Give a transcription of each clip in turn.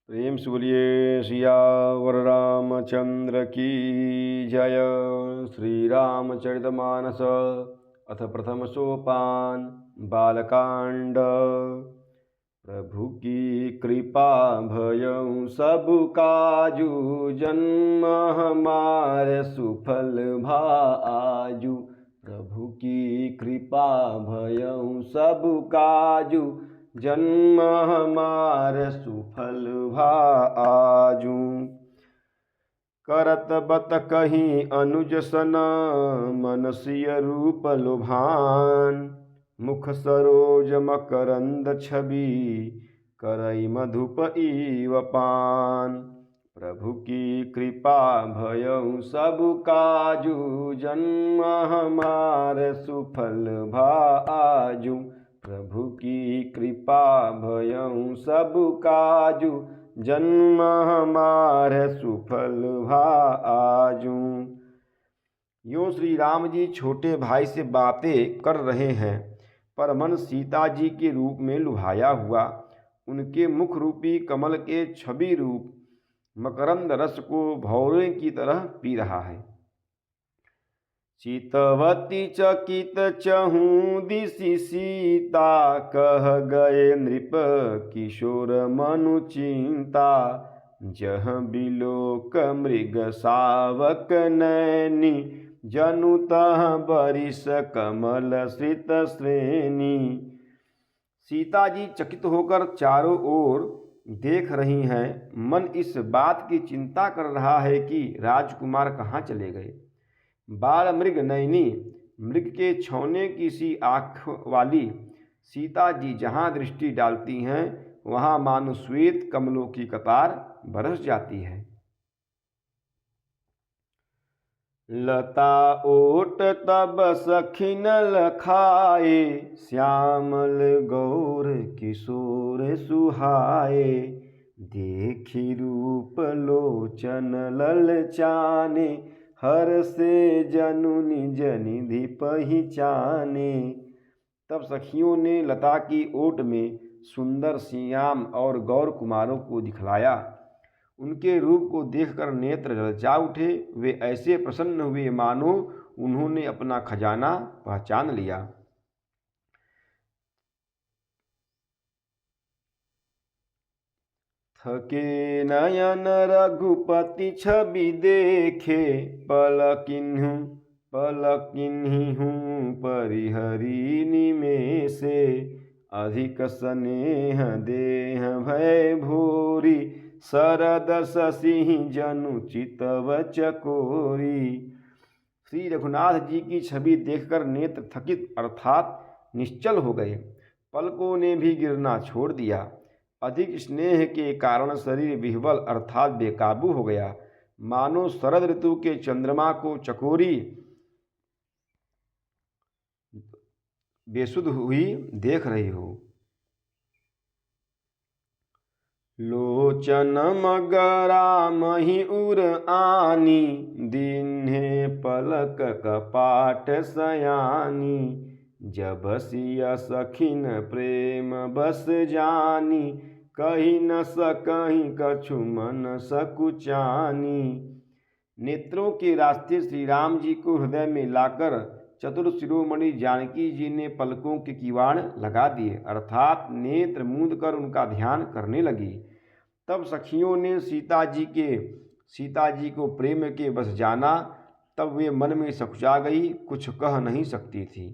प्रेम से बोलिए सियावर रामचंद्र की जय। श्री रामचरितमानस अथ प्रथम सोपान बालकांड। प्रभु की कृपा भयउ सब काजू, जन्म हमारे सुफल भाजू। प्रभु की कृपा भयउ सब काजू, जन्म हमारे सुफल भाजू। करत बत कहीं अनुज सन, मनसिय रूप लुभान। मुख सरोज मकरंद छवि, करई मधुप इव पान। प्रभु की कृपा भयउ सब काजू, जन्म हमारे सुफल भाजू। प्रभु की कृपा भयउ सब काजू, जन्म हमारे सुफल भाजू। यूं श्री राम जी छोटे भाई से बातें कर रहे हैं, पर मन सीता जी के रूप में लुभाया हुआ उनके मुख रूपी कमल के छवि रूप मकरंद रस को भौरे की तरह पी रहा है। चितवती चकित चहूँ दिशि सीता, कह गए नृप किशोर मनु चिंता। जह बिलोक मृग सावक नैनी, जनु तह बरिस कमल श्रित श्रेणी। सीता जी चकित होकर चारों ओर देख रही हैं। मन इस बात की चिंता कर रहा है कि राजकुमार कहाँ चले गए। बाल मृग नयनी, मृग के छौने की सी आँख वाली सीता जी जहाँ दृष्टि डालती हैं, वहाँ मानो श्वेत कमलों की कतार बरस जाती है। लता ओट तब सखिन लखाए, श्यामल गौर किशोर सुहाए। देखी रूप लोचन ललचाने, हर से जनु निज निधि पहिचाने। तब सखियों ने लता की ओट में सुंदर श्याम और गौर कुमारों को दिखलाया। उनके रूप को देखकर नेत्र ललचा उठे। वे ऐसे प्रसन्न हुए मानो उन्होंने अपना खजाना पहचान लिया। थके नयन रघुपति छवि देखे, पलकिन्हीं परिहरी निमेषे। अधिक स्नेह देह भय भूरी, शरद शशि जनु चितव चकोरी। श्री रघुनाथ जी की छवि देखकर नेत्र थकित अर्थात निश्चल हो गए। पलकों ने भी गिरना छोड़ दिया। अधिक स्नेह के कारण शरीर विह्वल अर्थात बेकाबू हो गया, मानो शरद ऋतु के चंद्रमा को चकोरी बेसुध हुई देख रही हो। लोचन मगरा मही उर आनी, दीन्हे पलक कपाट सयानी। जब सिया सखिन प्रेम बस जानी, कही न सकहीं कछु मन सकुचानी। नेत्रों के रास्ते श्री राम जी को हृदय में लाकर चतुर शिरोमणि जानकी जी ने पलकों के किवाड़ लगा दिए, अर्थात नेत्र मूंद कर उनका ध्यान करने लगी। तब सखियों ने सीता जी को प्रेम के बस जाना। तब वे मन में सकुचा गई, कुछ कह नहीं सकती थी।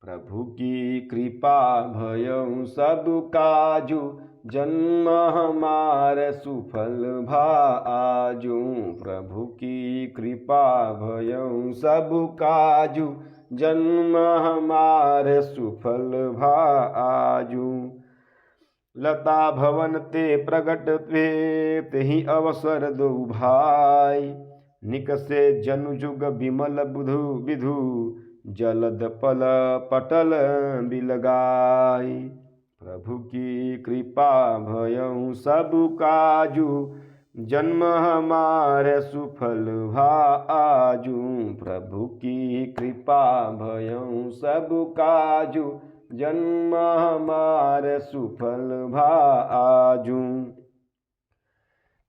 प्रभु की कृपा भयउ सब काजू, जन्म हमारे सुफल भाजू। प्रभु की कृपा भयउ सब काजू, जन्म हमारे सुफल भाजू। लता भवन ते प्रगट थे, तेहि अवसर दो भाई। निकसे जनु जुग विमल बुधु विधु, जलद पल पटल बिलगाई। प्रभु की कृपा भयउ सब काजू, जन्म हमारे सुफल भाजू। प्रभु की कृपा भयउ सब काजू, जन्म हमारे सुफल भाजू।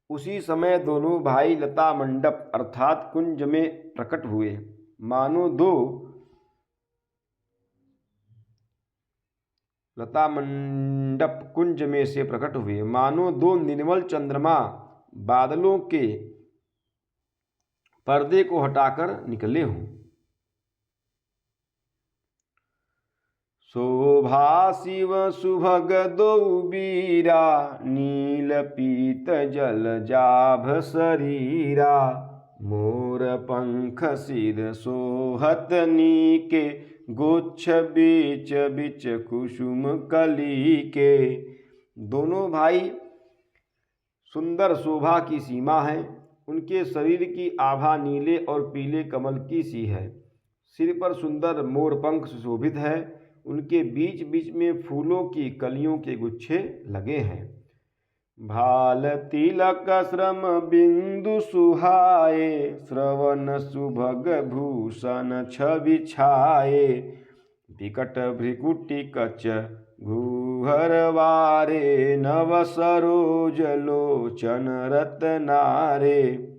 उसी समय दोनों भाई लता मंडप अर्थात कुंज में प्रकट हुए। मानो दो लता मंडप कुंज में से प्रकट हुए, मानो दो निर्मल चंद्रमा बादलों के पर्दे को हटाकर निकले हों। शोभा शिव सुभग दो बीरा, नील पीत जल जाभ शरीरा। मोर पंख सिर सोहत नीके, गुच्छ बीच बीच कुसुम कली के। दोनों भाई सुंदर शोभा की सीमा है। उनके शरीर की आभा नीले और पीले कमल की सी है। सिर पर सुंदर मोर पंख सुशोभित है। उनके बीच बीच में फूलों की कलियों के गुच्छे लगे हैं। भाल तिलक श्रम बिंदु सुहाए, श्रवण सुभग भूषण छवि छाए। विकट भ्रिकुटी कच घूहर वारे, नव सरोज लोचन रत्नारे।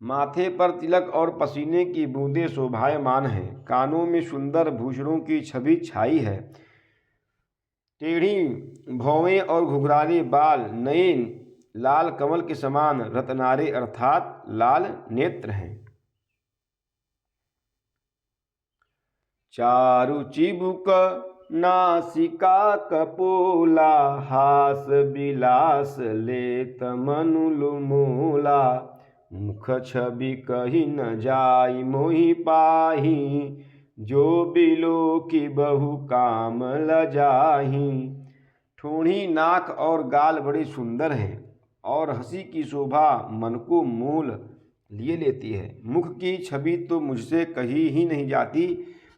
माथे पर तिलक और पसीने की बूंदें शोभायमान हैं। कानों में सुंदर भूषणों की छवि छाई है। टेढ़ी भौवें और घुघराले बाल, नए लाल कमल के समान रत्नारे अर्थात लाल नेत्र हैं। चारु चिबुक नासिका कपोला, हास विलास लेत मनु मोला। मुख छवि कही न जाई मोहि पाही, जो बिलो की बहु काम लजाही। ठोड़ी नाक और गाल बड़े सुंदर हैं और हंसी की शोभा मन को मोल लिए लेती है। मुख की छवि तो मुझसे कही ही नहीं जाती,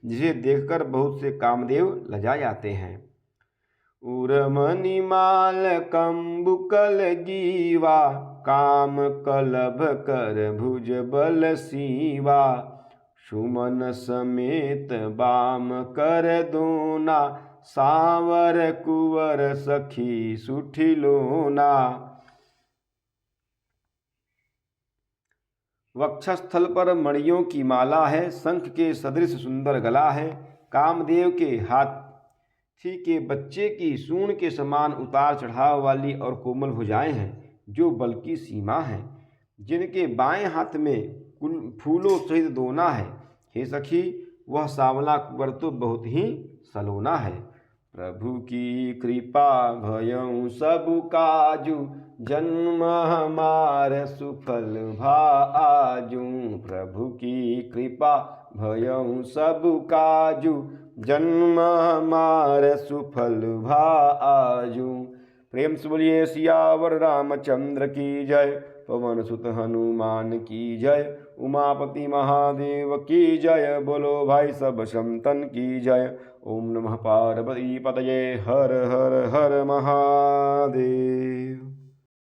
जिसे देखकर बहुत से कामदेव लजा जाते हैं। उर्मणि माल कंबुकल गीवा, काम कलभ कर भुज बल सीवा। सुमन समेत बाम कर दोना, सांवर कुंवर सखी सुठिलोना। वक्षस्थल पर मणियों की माला है। शंख के सदृश सुंदर गला है। कामदेव के हाथी के बच्चे की सूंड के समान उतार चढ़ाव वाली और कोमल भुजाएं हैं, जो बल की सीमा है। जिनके बाएं हाथ में फूलों सहित दोना है। हे सखी, वह सांवला कुंवर तो बहुत ही सलोना है। प्रभु की कृपा भयउ सबु काजू, जन्म हमार सुफल भा आजू। प्रभु की कृपा भयउ सबु काजू, जन्म हमार सुफल भा आजू। प्रेम से बोलिए सियावर रामचंद्र की जय। पवन सुत हनुमान की जय। उमापति महादेव की जय। बोलो भाई सब संतन की जय। ओम नमः पार्वती पतये। हर हर हर महादेव।